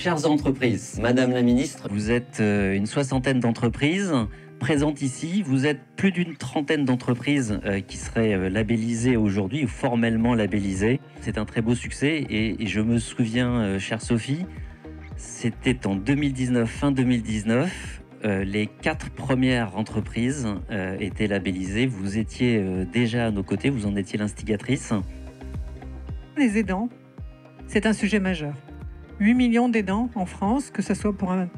Chères entreprises, Madame la Ministre, vous êtes une soixantaine d'entreprises présentes ici. Vous êtes plus d'une trentaine d'entreprises qui seraient labellisées aujourd'hui ou formellement labellisées. C'est un très beau succès et je me souviens, chère Sophie, c'était en 2019, fin 2019, les 4 premières entreprises étaient labellisées. Vous étiez déjà à nos côtés, vous en étiez l'instigatrice. Les aidants, c'est un sujet majeur. 8 millions d'aidants en France, que ce soit pour un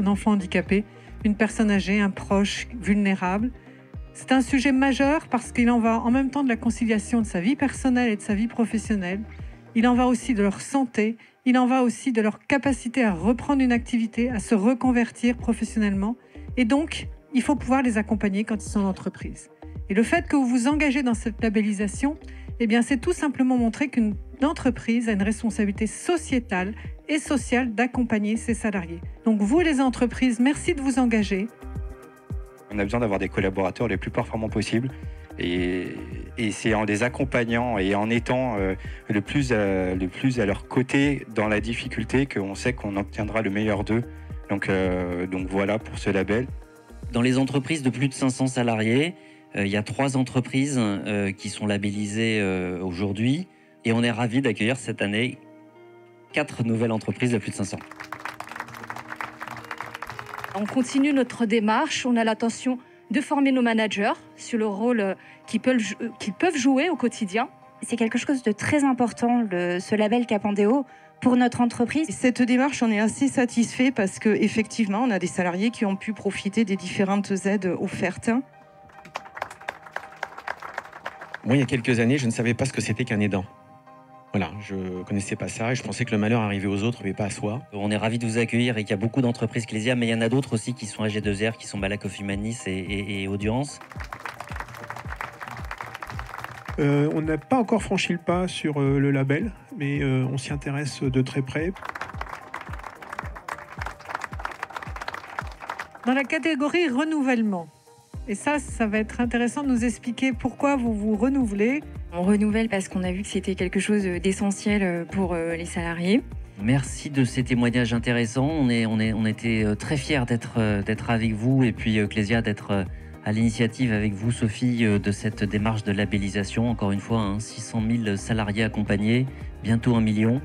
enfant handicapé, une personne âgée, un proche vulnérable. C'est un sujet majeur parce qu'il en va en même temps de la conciliation de sa vie personnelle et de sa vie professionnelle. Il en va aussi de leur santé, il en va aussi de leur capacité à reprendre une activité, à se reconvertir professionnellement. Et donc, il faut pouvoir les accompagner quand ils sont en entreprise. Et le fait que vous vous engagez dans cette labellisation, eh bien, c'est tout simplement montrer qu'une entreprise a une responsabilité sociétale et sociale d'accompagner ses salariés. Donc vous, les entreprises, merci de vous engager. On a besoin d'avoir des collaborateurs les plus performants possibles et c'est en les accompagnant et en étant le plus à leur côté dans la difficulté qu'on sait qu'on obtiendra le meilleur d'eux. Donc voilà pour ce label. Dans les entreprises de plus de 500 salariés, il y a 3 entreprises qui sont labellisées aujourd'hui et on est ravis d'accueillir cette année 4 nouvelles entreprises de plus de 500. On continue notre démarche, on a l'intention de former nos managers sur le rôle qu'ils peuvent jouer au quotidien. C'est quelque chose de très important, ce label Capandéo, pour notre entreprise. Cette démarche, on est assez satisfait parce qu'effectivement, on a des salariés qui ont pu profiter des différentes aides offertes. Moi, il y a quelques années, je ne savais pas ce que c'était qu'un aidant. Voilà, je ne connaissais pas ça et je pensais que le malheur arrivait aux autres mais pas à soi. On est ravis de vous accueillir et qu'il y a beaucoup d'entreprises Clésia, mais il y en a d'autres aussi qui sont AG2R, qui sont Malakoff Humanis et Audience. On n'a pas encore franchi le pas sur le label, mais on s'y intéresse de très près. Dans la catégorie renouvellement, et ça va être intéressant de nous expliquer pourquoi vous vous renouvelez. On renouvelle parce qu'on a vu que c'était quelque chose d'essentiel pour les salariés. Merci de ces témoignages intéressants. On était très fiers d'être avec vous et puis Clésia d'être à l'initiative avec vous, Sophie, de cette démarche de labellisation. Encore une fois, 600 000 salariés accompagnés, bientôt 1 million.